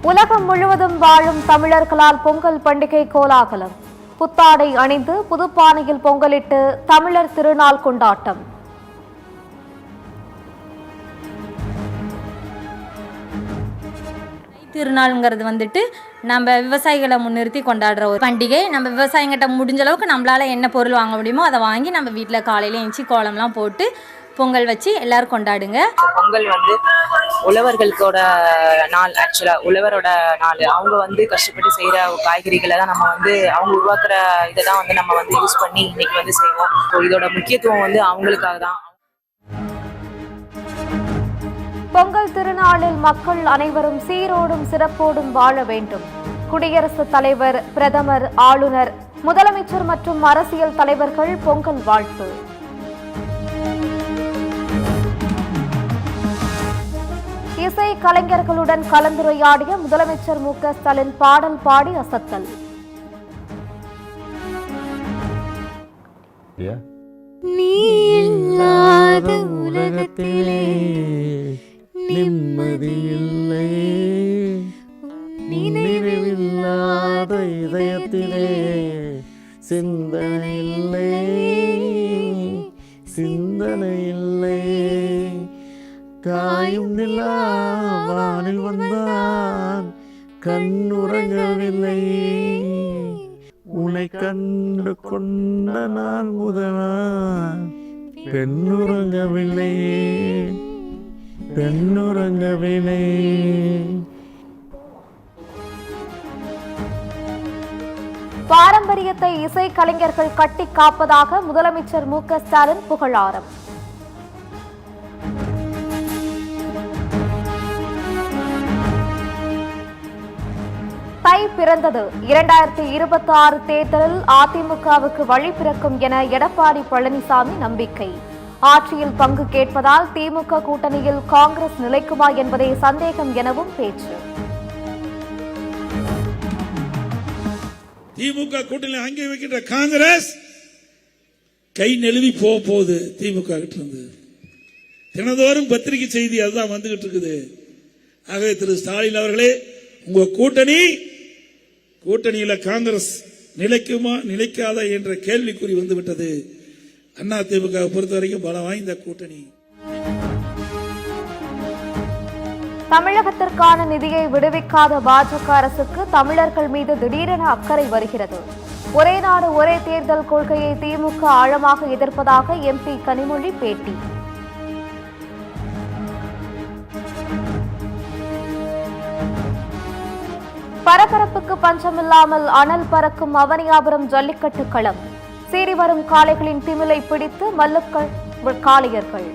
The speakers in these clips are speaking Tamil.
உலகம் முழுவதும் வாழும் தமிழர்களால் பொங்கல் பண்டிகை கோலாகலம். புத்தாடை அணிந்து புதுப்பானையில் பொங்கலிட்டு தமிழர் திருநாள் கொண்டாட்டம். திருநாளுங்கிறது வந்துட்டு நம்ம விவசாயிகளை முன்னிறுத்தி கொண்டாடுற ஒரு பண்டிகை. நம்ம விவசாயிங்கிட்ட முடிஞ்ச அளவுக்கு நம்மளால் என்ன பொருள் வாங்க முடியுமோ அதை வாங்கி நம்ம வீட்டில் காலையில் எழுந்துச்சி கோலம்லாம் போட்டு பொங்கல் வச்சு எல்லாரும் கொண்டாடுங்க. பொங்கல் உழவர்களுக்கோட நாள். ஆக்சுவலா உழவரோட நாள். அவங்க கஷ்டப்பட்டு செய்யற காய்கறிகளை தான் நம்ம அவங்க உருவாக்குற இதை தான் நம்ம யூஸ் பண்ணி இன்னைக்கு செய்வோம். இதோட முக்கியத்துவம் அவங்களுக்காக தான். பொங்கல் திருநாளில் மக்கள் அனைவரும் சீரோடும் சிறப்போடும் வாழ வேண்டும். குடியரசுத் தலைவர், பிரதமர், ஆளுநர், முதலமைச்சர் மற்றும் அரசியல் தலைவர்கள் பொங்கல் வாழ்த்து. இசை கலைஞர்களுடன் கலந்துரையாடிய முதலமைச்சர் மு.க. ஸ்டாலின் பாடல் பாடி அசத்தல். நீ இல்லாத உலகத்திலே நிம்மதியில்லை, நினைவில்லாத இதயத்திலே சிந்தனை இல்லை, சிந்தனை இல்லை. காயும் நிலா வானில் வந்தான், கண்ணுறங்கவில்லை. உன்னை கண்டு கொண்ட நான் முதலான் பெண்ணுறங்கவில்லை, பெண்ணுறங்கவில்லை. பாரம்பரியத்தை இசை கலைஞர்கள் கட்டி காப்பதாக முதலமைச்சர் மு.க. ஸ்டாலின் புகழாரம். தை பிறந்தது. 2026 தேர்தலில் அதிமுகவுக்கு வழி பிறக்கும் என எடப்பாடி பழனிசாமி நம்பிக்கை. ஆட்சியில் பங்கு கேட்பதால் திமுக கூட்டணியில் காங்கிரஸ் நிலைக்குமா என்பதே சந்தேகம் எனவும் பேச்சு. திமுக கூட்டணி அங்கே வைக்கின்ற காங்கிரஸ் கை நெழுவி போகுது. திமுக கிட்ட இருந்து தினந்தோறும் பத்திரிகை செய்தி அதுதான் வந்துகிட்டு இருக்குது. ஆகவே திரு ஸ்டாலின் அவர்களே, உங்க கூட்டணியில காங்கிரஸ் நிலைக்குமா நிலைக்காதா என்ற கேள்விக்குறி வந்துவிட்டது. அண்ணா திமுக பொறுத்த வரைக்கும் பலம் வாய்ந்த கூட்டணி. தமிழகத்திற்கான நிதியை விடுவிக்காத பாஜக அரசுக்கு தமிழர்கள் மீது திடீரென அக்கறை வருகிறது. ஒரே நாடு ஒரே தேர்தல் கொள்கையை திமுக ஆழமாக எதிர்ப்பதாக எம்பி கனிமொழி பேட்டி. பரபரப்புக்கு பஞ்சமில்லாமல் அனல் பறக்கும் அவனியாபுரம் ஜல்லிக்கட்டு களம். சீறி வரும் காளைகளின் திமிலை பிடித்து மல்லுக்கள் காளையர்கள்.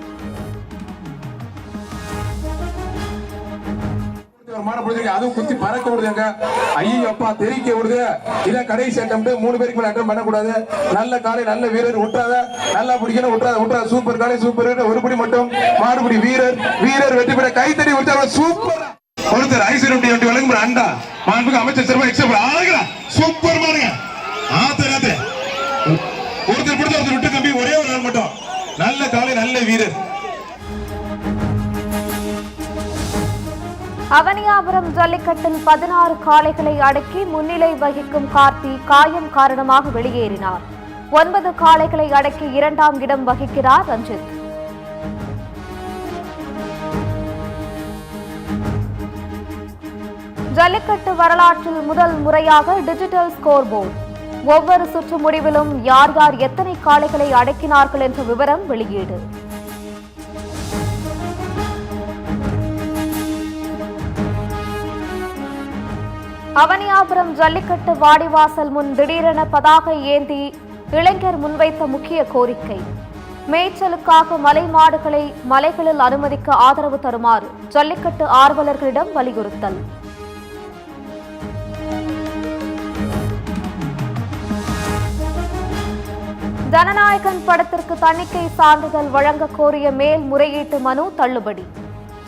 அதுவும் குத்தி பறக்க விடுதுங்க. ஐயப்பா தெரிக்க விடுது. இதான் கடைசி அட்டம். 3 பேருக்கு மேல அட்டம் பண்ணக்கூடாது. நல்ல காலை, நல்ல வீரர். விட்டுறாத, நல்லா பிடிக்கணும். விட்டுறாத. சூப்பர் காலை, சூப்பர். ஒருபடி மட்டும் மாடுபடி வீரர். வெற்றி பெற கைத்தறி விட்டாங்க. சூப்பர். ஒருத்தர் ஐஸ்வர்யம் வண்டி வழங்கும் அண்டா மாண்புக்கு அமைச்சர் சிறப்பு எக்ஸப்ட் ஆளுங்க. சூப்பர் மாருங்க. ஒருத்தர் பிடிச்ச ஒருத்தர் விட்டு தம்பி. ஒரே ஒரு நாள் மட்டும். நல்ல காலை, நல்ல வீரர். அவனியாபுரம் ஜல்லிக்கட்டில் 16 காளைகளை அடக்கி முன்னிலை வகிக்கும் கார்த்தி காயம் காரணமாக வெளியேறினார். 9 காளைகளை அடக்கி 2ஆம் இடம் வகிக்கிறார் ரஞ்சித். ஜல்லிக்கட்டு வரலாற்றில் முதல் முறையாக டிஜிட்டல் ஸ்கோர் போர்டு. ஒவ்வொரு சுற்று முடிவிலும் யார் யார் எத்தனை காளைகளை அடக்கினார்கள் என்ற விவரம் வெளியீடு. அவனியாபுரம் ஜல்லிக்கட்டு வாடிவாசல் முன் திடீரென பதாகை ஏந்தி இளைஞர் முன்வைத்த முக்கிய கோரிக்கை. மேய்ச்சலுக்காக மலை மாடுகளை மலைகளில் அனுமதிக்க ஆதரவு தருமாறு ஜல்லிக்கட்டு ஆர்வலர்களிடம் வலியுறுத்தல். ஜனநாயகன் படத்திற்கு தணிக்கை சான்றிதழ் வழங்க கோரிய மேல்முறையீட்டு மனு தள்ளுபடி.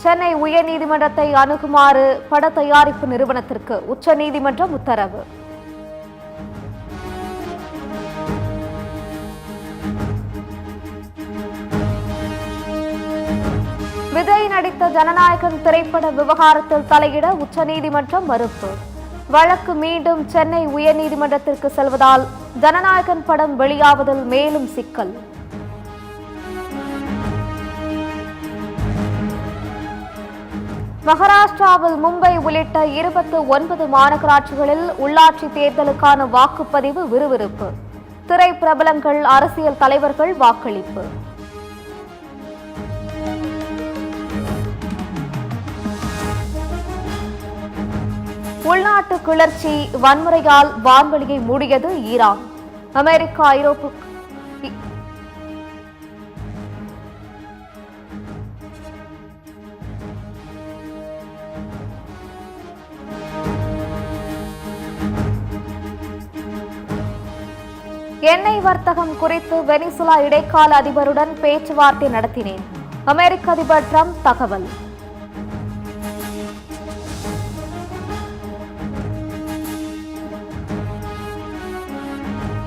சென்னை உயர்நீதிமன்றத்தை அணுகுமாறு பட தயாரிப்பு நிறுவனத்திற்கு உச்சநீதிமன்றம் உத்தரவு. விஜய் நடித்த ஜனநாயகன் திரைப்பட விவகாரத்தில் தலையிட உச்சநீதிமன்றம் மறுப்பு. வழக்கு மீண்டும் சென்னை உயர்நீதிமன்றத்திற்கு செல்வதால் ஜனநாயகன் படம் வெளியாவதில் மேலும் சிக்கல். மகாராஷ்டிராவில் மும்பை உள்ளிட்ட 29 மாநகராட்சிகளில் உள்ளாட்சி தேர்தலுக்கான வாக்குப்பதிவு விறுவிறுப்பு. திரைப்பிரபலங்கள், அரசியல் தலைவர்கள் வாக்களிப்பு. உள்நாட்டு கிளர்ச்சி வன்முறையால் வான்வெளியை மூடியது ஈரான். அமெரிக்கா, ஐரோப்பு எண்ணெய் வர்த்தகம் குறித்து வெனிசுலா இடைக்கால அதிபருடன் பேச்சுவார்த்தை நடத்தினேன். அமெரிக்க அதிபர் டிரம்ப் தகவல்.